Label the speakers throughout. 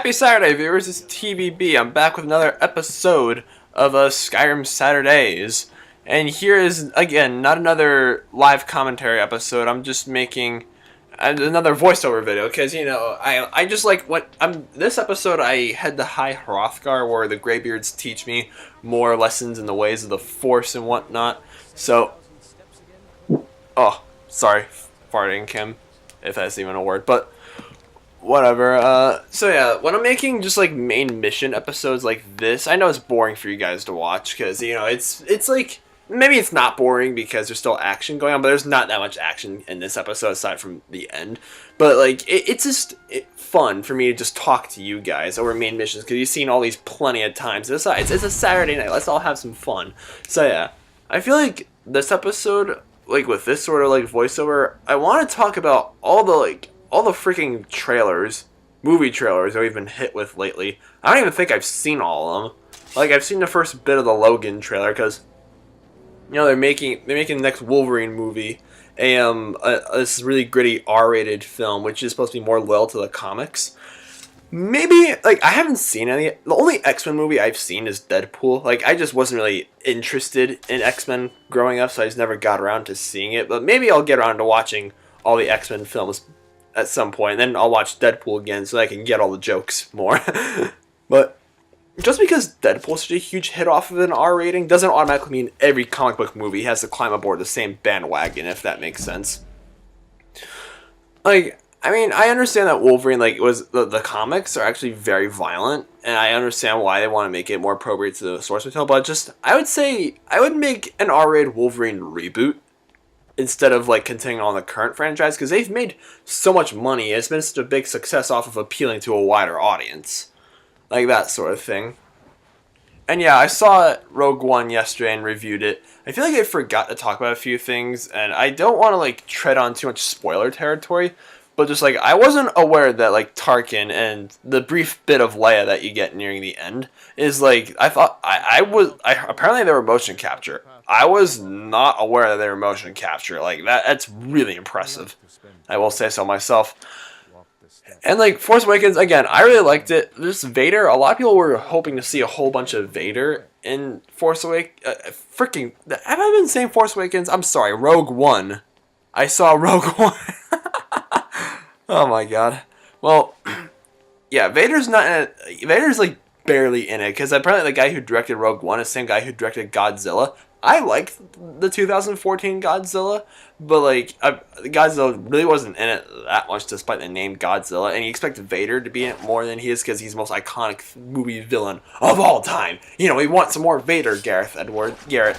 Speaker 1: Happy Saturday, viewers. It's TVB. I'm back with another episode of Skyrim Saturdays. And here is, again, not another live commentary episode. I'm just making another voiceover video. Because, you know, I just like what... this episode, I had the High Hrothgar, where the greybeards teach me more lessons in the ways of the Force and whatnot. So... Oh, sorry. Farting, Kim. If that's even a word. But... whatever. So yeah, when I'm making just like main mission episodes like this, I know it's boring for you guys to watch because, you know, it's like, maybe it's not boring because there's still action going on, but there's not that much action in this episode aside from the end. But like, it's just fun for me to just talk to you guys over main missions because you've seen all these plenty of times. Besides, it's a Saturday night. Let's all have some fun. So yeah, I feel like this episode, like with this sort of like voiceover, I want to talk about all the freaking trailers, movie trailers that we've been hit with lately. I don't even think I've seen all of them. Like, I've seen the first bit of the Logan trailer because, you know, they're making the next Wolverine movie this really gritty R-rated film, which is supposed to be more loyal to the comics. Maybe, like, I haven't seen any. The only X-Men movie I've seen is Deadpool. Like, I just wasn't really interested in X-Men growing up, so I just never got around to seeing it. But maybe I'll get around to watching all the X-Men films at some point, and then I'll watch Deadpool again so I can get all the jokes more. But just because Deadpool's such a huge hit off of an R rating doesn't automatically mean every comic book movie has to climb aboard the same bandwagon, if that makes sense. Like, I mean, I understand that Wolverine, like, the comics are actually very violent, and I understand why they want to make it more appropriate to the source material, but just, I would say, I would make an R-rated Wolverine reboot instead of like continuing on the current franchise, because they've made so much money. It's been such a big success off of appealing to a wider audience, like that sort of thing. And yeah, I saw Rogue One yesterday and reviewed it. I feel like I forgot to talk about a few things, and I don't want to like tread on too much spoiler territory, but just like, I wasn't aware that like Tarkin and the brief bit of Leia that you get nearing the end is like, I thought apparently they were motion capture. I was not aware that they were motion capture. Like, that's really impressive. I will say so myself. And like, Force Awakens, again, I really liked it. This Vader, a lot of people were hoping to see a whole bunch of Vader in Force Awakens. Have I been saying Force Awakens? I'm sorry, Rogue One. I saw Rogue One. Oh my god. Well, yeah, Vader's not in it. Vader's like barely in it, because apparently the guy who directed Rogue One is the same guy who directed Godzilla. I liked the 2014 Godzilla, but like, Godzilla really wasn't in it that much despite the name Godzilla, and you expect Vader to be in it more than he is because he's the most iconic movie villain of all time. You know, we want some more Vader, Gareth Edwards. Did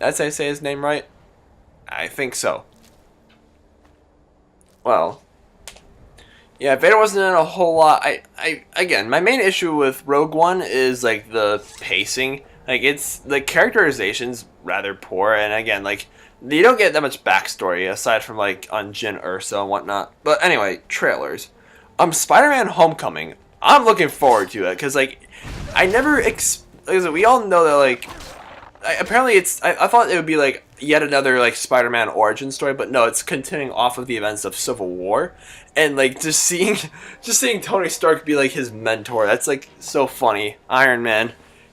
Speaker 1: I say his name right? I think so. Well, yeah, Vader wasn't in a whole lot. Again, my main issue with Rogue One is like the pacing. Like, it's the characterization's rather poor, and again, like, you don't get that much backstory aside from like on Jyn Erso and whatnot. But anyway, trailers. Spider-Man: Homecoming. I'm looking forward to it because like, we all know that like, apparently it's. I thought it would be like yet another like Spider-Man origin story, but no, it's continuing off of the events of Civil War, and like just seeing Tony Stark be like his mentor. That's like so funny. Iron Man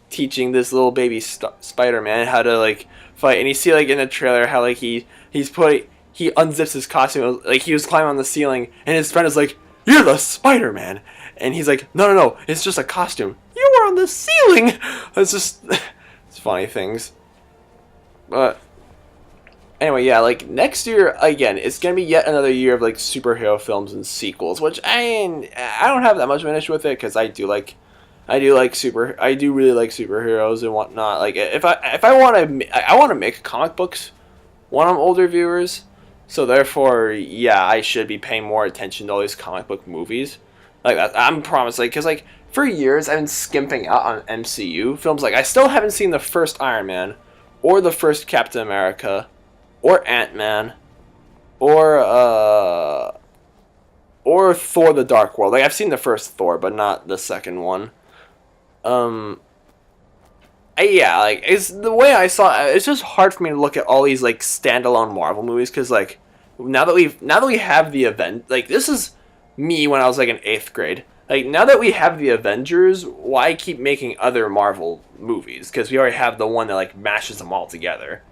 Speaker 1: teaching this little baby Spider-Man how to like fight, and you see like in the trailer how like he unzips his costume, like he was climbing on the ceiling, and his friend is like, "You're the Spider-Man," and he's like, "No, it's just a costume. You were on the ceiling." It's just it's funny things, but. Anyway, yeah, like, next year, again, it's gonna be yet another year of, like, superhero films and sequels, which, I don't have that much of an issue with it, because I do really like superheroes and whatnot. Like, if I want to make comic books when I'm older, viewers, so therefore, yeah, I should be paying more attention to all these comic book movies. Like, I'm promised, like, because, like, for years, I've been skimping out on MCU films. Like, I still haven't seen the first Iron Man, or the first Captain America, or Ant-Man, or Thor: The Dark World. Like, I've seen the first Thor, but not the second one. Yeah, like, it's the way I saw it. It's just hard for me to look at all these like standalone Marvel movies because like now that we have the event, like this is me when I was like in 8th grade. Like, now that we have the Avengers, why keep making other Marvel movies? Because we already have the one that like mashes them all together.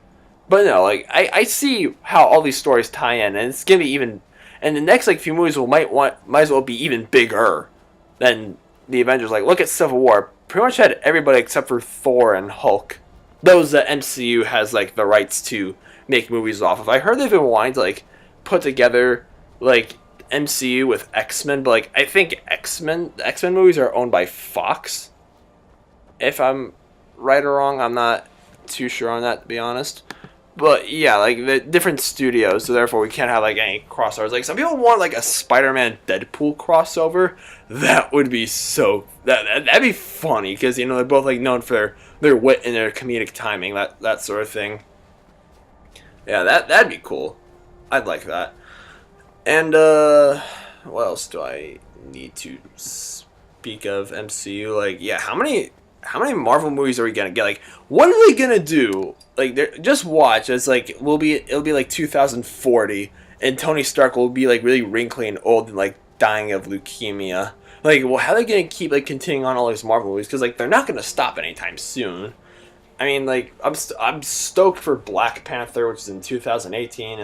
Speaker 1: But no, like I see how all these stories tie in, and it's gonna be even. And the next like few movies might as well be even bigger than the Avengers. Like, look at Civil War. Pretty much had everybody except for Thor and Hulk. Those that MCU has like the rights to make movies off of. I heard they've been wanting to like put together like MCU with X-Men, but like I think the X-Men movies are owned by Fox. If I'm right or wrong, I'm not too sure on that, to be honest. But yeah, like the different studios, so therefore we can't have like any crossovers. Like some people want like a Spider-Man Deadpool crossover. That would be that'd be funny because you know they're both like known for their wit and their comedic timing, that sort of thing. Yeah, that'd be cool. I'd like that. And what else do I need to speak of MCU? Like, yeah, how many Marvel movies are we gonna get? Like, what are they gonna do? Like, just watch. It's like it'll be like 2040, and Tony Stark will be like really wrinkly and old and like dying of leukemia. Like, well, how are they gonna keep like continuing on all these Marvel movies? Because like they're not gonna stop anytime soon. I mean, like I'm stoked for Black Panther, which is in 2018,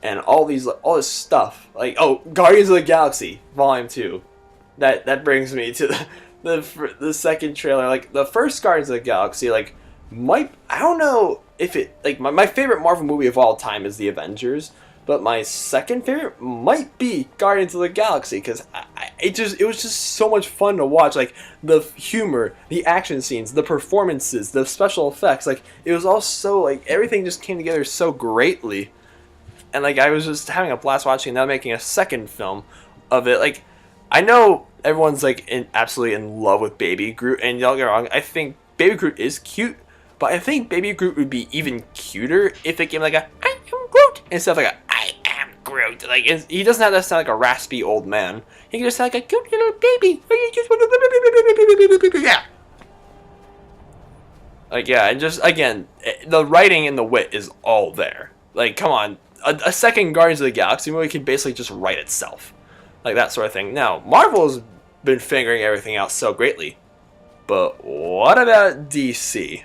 Speaker 1: and all this stuff. Like, oh, Guardians of the Galaxy Volume 2. That brings me to the second trailer. Like the first Guardians of the Galaxy, like I don't know if it like my favorite Marvel movie of all time is The Avengers, but my second favorite might be Guardians of the Galaxy because it was just so much fun to watch. Like the humor, the action scenes, the performances, the special effects. Like it was all so like everything just came together so greatly, and like I was just having a blast watching. And now making a second film of it. Like I know everyone's like absolutely in love with Baby Groot, and don't get me wrong, I think Baby Groot is cute, but I think Baby Groot would be even cuter if it came like a I am Groot instead of like a I am Groot. Like he doesn't have to sound like a raspy old man. He can just sound like a cute little baby. Yeah. Like yeah, and just again, the writing and the wit is all there. Like come on, a second Guardians of the Galaxy movie can basically just write itself. Like that sort of thing. Now, Marvel's been figuring everything out so greatly. But what about DC?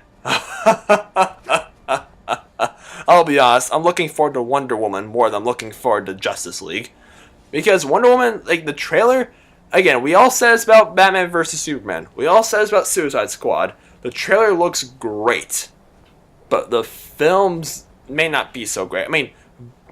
Speaker 1: I'll be honest, I'm looking forward to Wonder Woman more than I'm looking forward to Justice League. Because Wonder Woman, like the trailer, again, we all said it's about Batman vs. Superman. We all said it's about Suicide Squad. The trailer looks great. But the films may not be so great. I mean,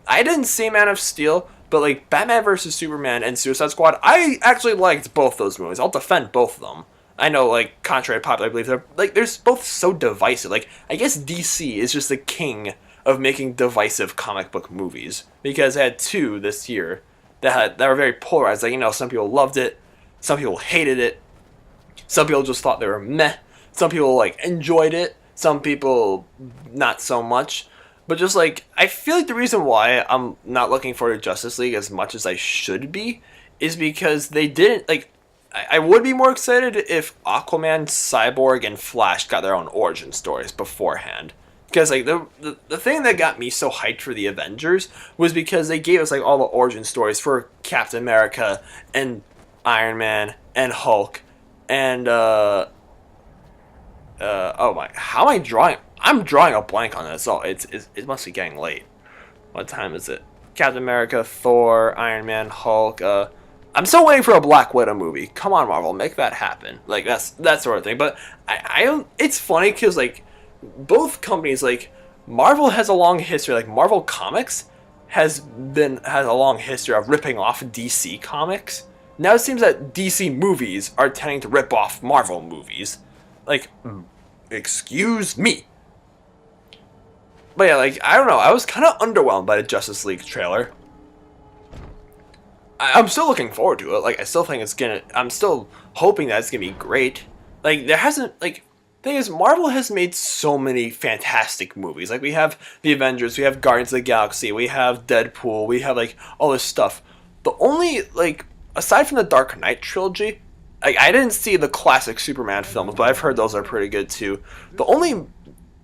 Speaker 1: I didn't see Man of Steel, but like Batman vs. Superman and Suicide Squad, I actually liked both those movies. I'll defend both of them. I know, like, contrary to popular belief, they're both so divisive. Like, I guess DC is just the king of making divisive comic book movies. Because I had two this year that were very polarized. Like, you know, some people loved it, some people hated it, some people just thought they were meh, some people, like, enjoyed it, some people not so much. But just, like, I feel like the reason why I'm not looking forward to Justice League as much as I should be is because they didn't, like, I would be more excited if Aquaman, Cyborg, and Flash got their own origin stories beforehand. Because, like, the thing that got me so hyped for the Avengers was because they gave us, like, all the origin stories for Captain America and Iron Man and Hulk and, oh my, how am I drawing? I'm drawing a blank on this. Oh, it must be getting late. What time is it? Captain America, Thor, Iron Man, Hulk, I'm still waiting for a Black Widow movie. Come on, Marvel, make that happen. Like, that's that sort of thing. But I don't, it's funny because, like, both companies, like, Marvel has a long history. Like, Marvel Comics has a long history of ripping off DC Comics. Now it seems that DC movies are tending to rip off Marvel movies. Like, excuse me. But yeah, like, I don't know. I was kind of underwhelmed by the Justice League trailer. I'm still looking forward to it. Like, I still think I'm still hoping that it's gonna be great. Like, there hasn't, like, thing is, Marvel has made so many fantastic movies. Like, we have the Avengers, we have Guardians of the Galaxy, we have Deadpool, we have, like, all this stuff. The only, like, aside from the Dark Knight trilogy, like, I didn't see the classic Superman films, but I've heard those are pretty good too. The only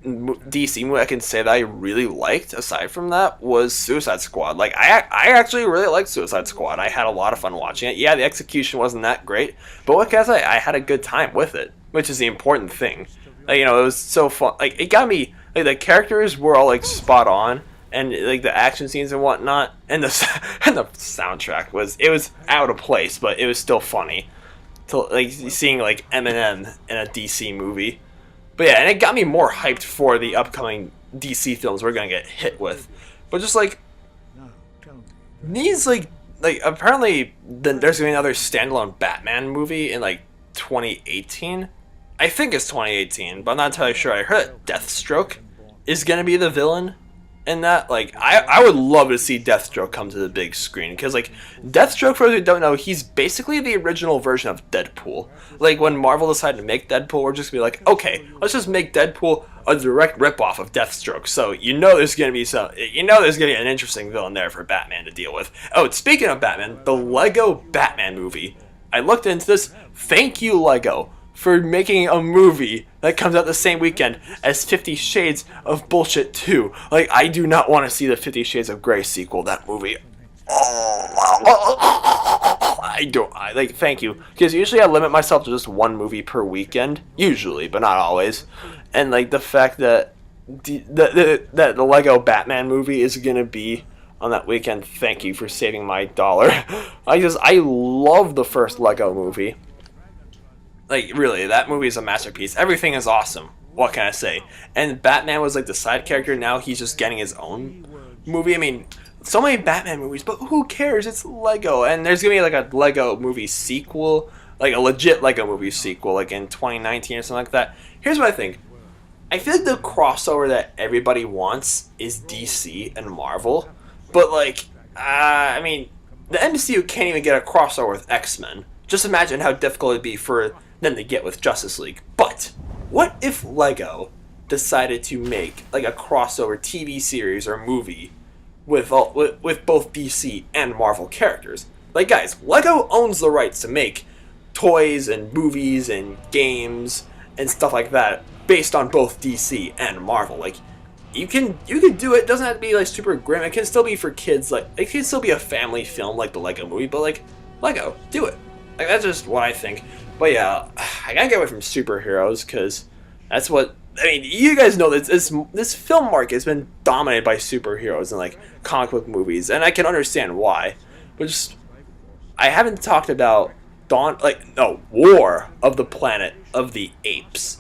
Speaker 1: DC movie I can say that I really liked, aside from that, was Suicide Squad. Like, I actually really liked Suicide Squad. I had a lot of fun watching it. Yeah, the execution wasn't that great, but what can I say? I had a good time with it, which is the important thing. Like, it was so fun. Like, it got me, like, the characters were all, like, spot on, and, like, the action scenes and whatnot, and the, and the soundtrack was out of place, but it was still funny. To, like, seeing, like, Eminem in a DC movie. But yeah, and it got me more hyped for the upcoming DC films we're gonna get hit with. But just like these, like apparently there's gonna be another standalone Batman movie in like 2018. I think it's 2018, but I'm not entirely sure. I heard that Deathstroke is gonna be the villain in that. Like, I would love to see Deathstroke come to the big screen, because like Deathstroke, for those who don't know, he's basically the original version of Deadpool. Like, when Marvel decided to make Deadpool, we're just gonna be like, okay, let's just make Deadpool a direct ripoff of Deathstroke. So there's gonna be an interesting villain there for Batman to deal with. Oh, speaking of Batman, the Lego Batman movie. I looked into this. Thank you, Lego, for making a movie that comes out the same weekend as 50 Shades of Bullshit 2. Like, I do not want to see the 50 Shades of Grey sequel, that movie. Thank you. Because usually I limit myself to just one movie per weekend. Usually, but not always. And, like, the fact that the Lego Batman movie is going to be on that weekend, thank you for saving my dollar. I love the first Lego movie. Like, really, that movie is a masterpiece. Everything is awesome. What can I say? And Batman was, like, the side character. Now he's just getting his own movie. I mean, so many Batman movies, but who cares? It's Lego. And there's going to be, like, a Lego movie sequel. Like, a legit Lego movie sequel, like, in 2019 or something like that. Here's what I think. I feel like the crossover that everybody wants is DC and Marvel. But, like, I mean, the MCU can't even get a crossover with X-Men. Just imagine how difficult it'd be for them to get with Justice League. But what if Lego decided to make like a crossover TV series or movie with both DC and Marvel characters? Like, guys, Lego owns the rights to make toys and movies and games and stuff like that based on both DC and Marvel. Like, you can do it. It doesn't have to be like super grim. It can still be for kids. Like, it can still be a family film like the Lego movie. But like, Lego, do it. Like, that's just what I think. But yeah, I gotta get away from superheroes, because that's what, I mean, you guys know that this film market has been dominated by superheroes and like comic book movies, and I can understand why. But just, I haven't talked about War of the Planet of the Apes.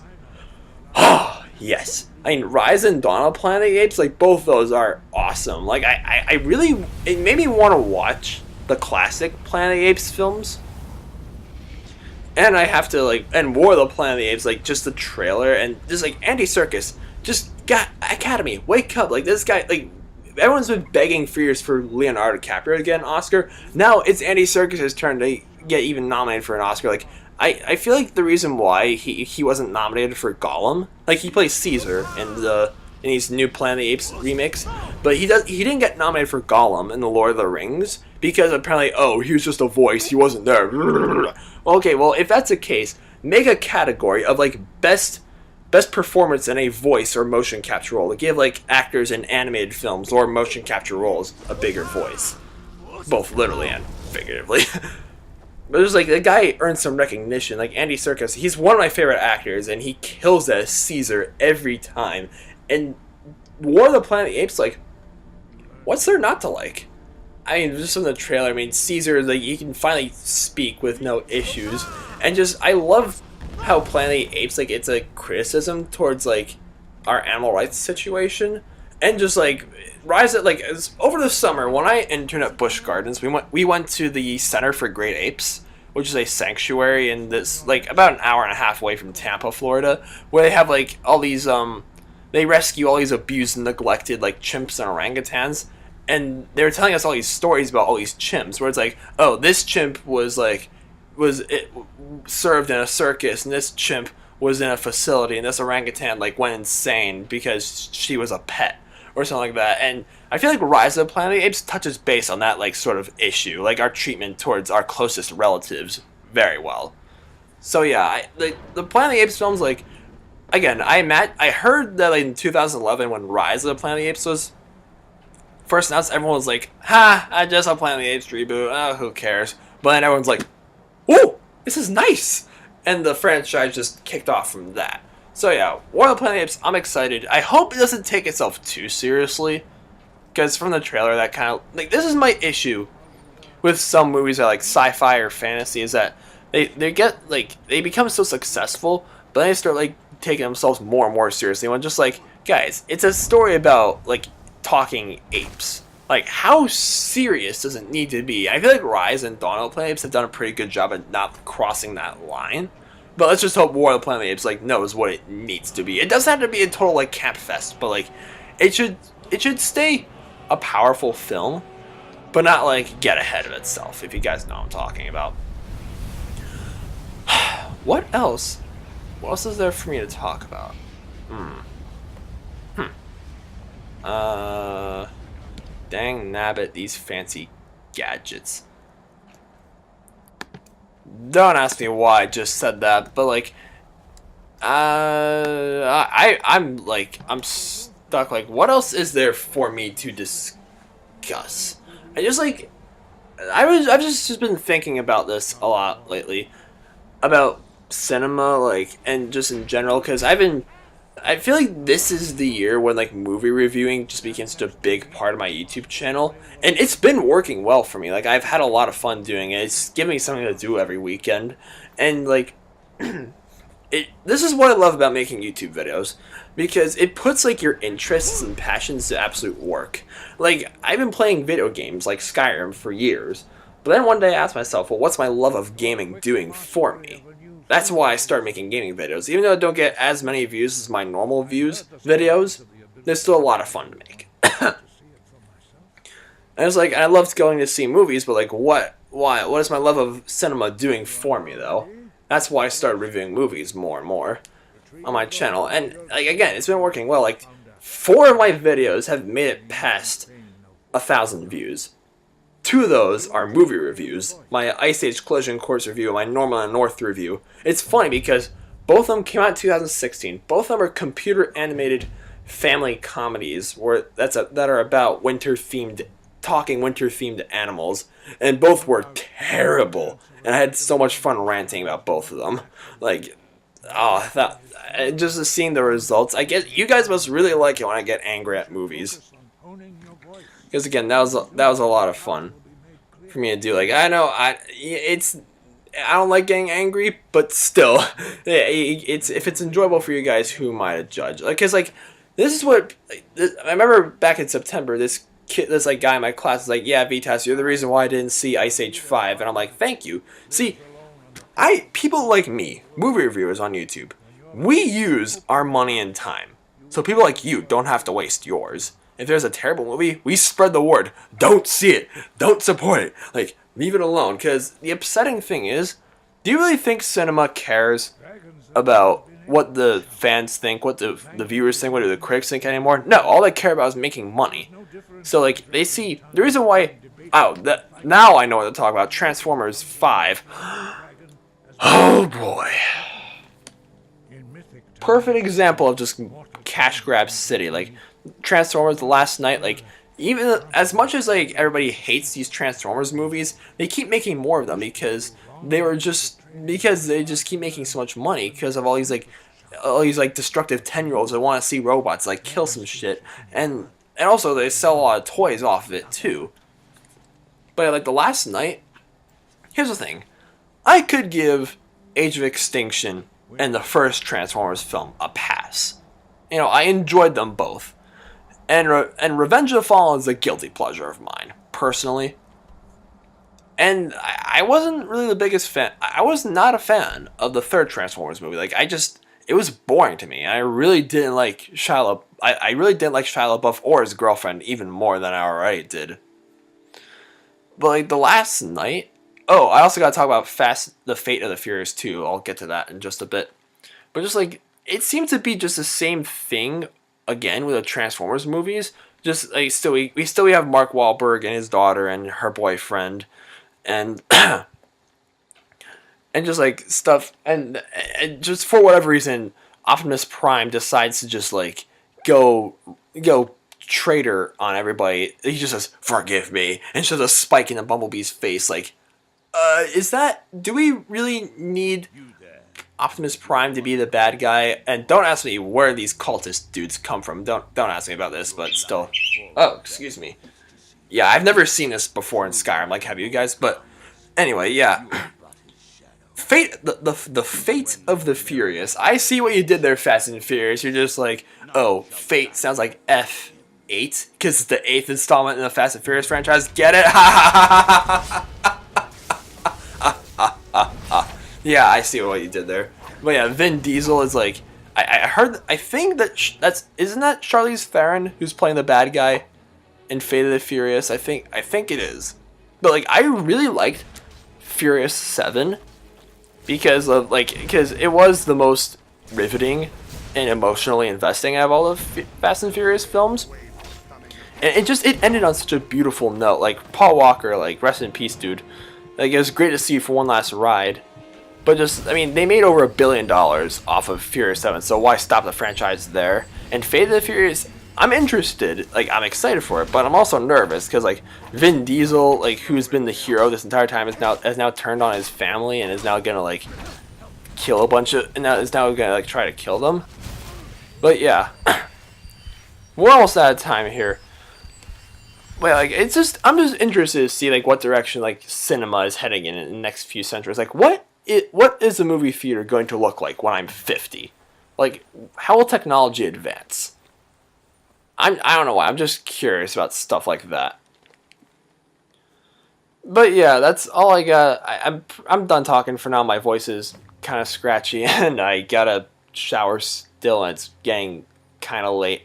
Speaker 1: Oh, yes. I mean, Rise and Dawn of Planet of the Apes, like, both those are awesome. Like, I really, it made me want to watch the classic Planet of the Apes films. And I have to, like, and War of the Planet of the Apes, like, just the trailer, and just, like, Andy Serkis just got Academy, wake up. Like, this guy, like, everyone's been begging for years for Leonardo DiCaprio to get an Oscar. Now it's Andy Serkis' turn to get even nominated for an Oscar. Like, I feel like the reason why he wasn't nominated for Gollum, like, he plays Caesar in these new Planet of the Apes remakes, but he didn't get nominated for Gollum in the Lord of the Rings because apparently, he was just a voice, he wasn't there. Okay, well, if that's the case, make a category of like best performance in a voice or motion capture role to give like actors in animated films or motion capture roles a bigger voice, both literally and figuratively. But there's like, the guy earned some recognition. Like, Andy Serkis, he's one of my favorite actors, and he kills as Caesar every time. And War of the Planet of the Apes, like, what's there not to like? I mean, just from the trailer, I mean, Caesar, like, he can finally speak with no issues. And just, I love how Planet of the Apes, like, it's a criticism towards, like, our animal rights situation. And just, like, over the summer, when I interned at Busch Gardens, we went to the Center for Great Apes, which is a sanctuary in this, like, about an hour and a half away from Tampa, Florida, where they have, like, all these, they rescue all these abused and neglected, like, chimps and orangutans. And they were telling us all these stories about all these chimps, where it's like, oh, this chimp was served in a circus, and this chimp was in a facility, and this orangutan like went insane because she was a pet, or something like that. And I feel like Rise of the Planet of the Apes touches base on that like sort of issue, like our treatment towards our closest relatives, very well. So yeah, the Planet of the Apes films, like, again, I heard that like in 2011 when Rise of the Planet of the Apes was first announced, everyone was like, "Ha! I just saw Planet of the Apes reboot. Oh, who cares?" But then everyone's like, "Ooh, this is nice," and the franchise just kicked off from that. So yeah, War of the Planet of the Apes. I'm excited. I hope it doesn't take itself too seriously, because from the trailer, that kind of like this is my issue with some movies that are like sci-fi or fantasy is that they get like they become so successful, but then they start like taking themselves more and more seriously. When just like, guys, it's a story about like talking apes. Like, how serious does it need to be? I feel like Rise and Dawn of the Planet of the Apes have done a pretty good job at not crossing that line. But let's just hope War of the Planet of the Apes like knows what it needs to be. It doesn't have to be a total like camp fest, but like it should stay a powerful film, but not like get ahead of itself, if you guys know what I'm talking about. What else? What else is there for me to talk about? Dang nabbit, these fancy gadgets. Don't ask me why I just said that, but like, I'm stuck. Like, what else is there for me to discuss? I just like, I've just been thinking about this a lot lately, about cinema, like, and just in general, because I feel like this is the year when like movie reviewing just became such a big part of my YouTube channel, and it's been working well for me. Like, I've had a lot of fun doing it. It's giving me something to do every weekend, and like, this is what I love about making YouTube videos, because it puts like your interests and passions to absolute work. Like, I've been playing video games like Skyrim for years, but then one day I asked myself, well, what's my love of gaming doing for me? That's why I started making gaming videos. Even though I don't get as many views as my normal videos, they're still a lot of fun to make. And it's like, I loved going to see movies, but like, what is my love of cinema doing for me, though? That's why I started reviewing movies more and more on my channel. And like, again, it's been working well. Like, 4 of my videos have made it past 1,000 views. 2 of those are movie reviews. My Ice Age Collision Course review and my Normal and North review. It's funny because both of them came out in 2016. Both of them are computer animated family comedies that are about talking winter themed animals, and both were terrible. And I had so much fun ranting about both of them. Like, just seeing the results. I guess you guys must really like it when I get angry at movies. Because again, that was a lot of fun for me to do. Like, I know I don't like getting angry, but still, if it's enjoyable for you guys, who am I to judge? Like, cause like this is what I remember back in September. This like guy in my class was like, "Yeah, Vitas, you're the reason why I didn't see Ice Age 5," and I'm like, "Thank you." See, people like me, movie reviewers on YouTube, we use our money and time, so people like you don't have to waste yours. If there's a terrible movie, we spread the word. Don't see it. Don't support it. Like, leave it alone. Because the upsetting thing is, do you really think cinema cares about what the fans think, what the viewers think, what do the critics think anymore? No, all they care about is making money. So, like, they see, the reason why, now I know what to talk about, Transformers 5. Oh, boy. Perfect example of just cash grab city. Like, Transformers The Last Night, like, even as much as like everybody hates these Transformers movies, they keep making more of them because they just keep making so much money because of all these destructive 10-year-olds that want to see robots like kill some shit, and also they sell a lot of toys off of it too. But like The Last Night, here's the thing, I could give Age of Extinction and the first Transformers film a pass. You know, I enjoyed them both. And Revenge of the Fallen is a guilty pleasure of mine, personally. And I wasn't really the biggest fan. I was not a fan of the third Transformers movie. Like, it was boring to me. I really didn't like Shia LaBeouf. I really didn't like Shia LaBeouf or his girlfriend even more than I already did. But like The Last Night. Oh, I also got to talk about The Fate of the Furious 2. I'll get to that in just a bit. But just like, it seems to be just the same thing again with the Transformers movies. Just like we still have Mark Wahlberg and his daughter and her boyfriend, and and just like stuff, and just for whatever reason, Optimus Prime decides to just like go traitor on everybody. He just says, "Forgive me," and shows a spike in the Bumblebee's face. Like, is that? Do we really need Optimus Prime to be the bad guy? And don't ask me where these cultist dudes come from. Don't ask me about this, but still. Oh, excuse me. Yeah, I've never seen this before in Skyrim. Like, have you guys? But anyway, yeah. Fate, the fate of the Furious. I see what you did there, Fast and Furious. You're just like, oh, Fate sounds like F8 because it's the 8th installment in the Fast and Furious franchise. Get it? Yeah, I see what you did there. But yeah, Vin Diesel is like, I think that isn't that Charlize Theron who's playing the bad guy in Fate of the Furious? I think it is. But like, I really liked Furious 7. Because it was the most riveting and emotionally investing out of all of Fast and Furious films, and it ended on such a beautiful note. Like Paul Walker, like rest in peace, dude. Like it was great to see you for one last ride, but just I mean they made over $1 billion off of Furious 7, so why stop the franchise there? And Fate of the Furious, I'm interested, like I'm excited for it, but I'm also nervous because like Vin Diesel, like who's been the hero this entire time, has now turned on his family and is now gonna like kill a bunch of, and now is now gonna like try to kill them. But yeah, we're almost out of time here. But like I'm just interested to see like what direction like cinema is heading in the next few centuries. Like what is the movie theater going to look like when I'm 50? Like how will technology advance? I don't know why. I'm just curious about stuff like that. But yeah, that's all I got. I'm done talking for now. My voice is kind of scratchy, and I gotta shower still, and it's getting kind of late.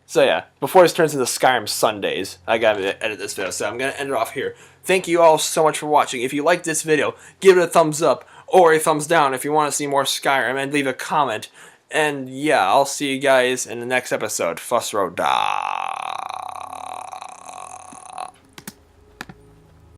Speaker 1: So yeah, before this turns into Skyrim Sundays, I gotta edit this video, so I'm gonna end it off here. Thank you all so much for watching. If you liked this video, give it a thumbs up or a thumbs down if you want to see more Skyrim, and leave a comment. And yeah, I'll see you guys in the next episode. Fussro da.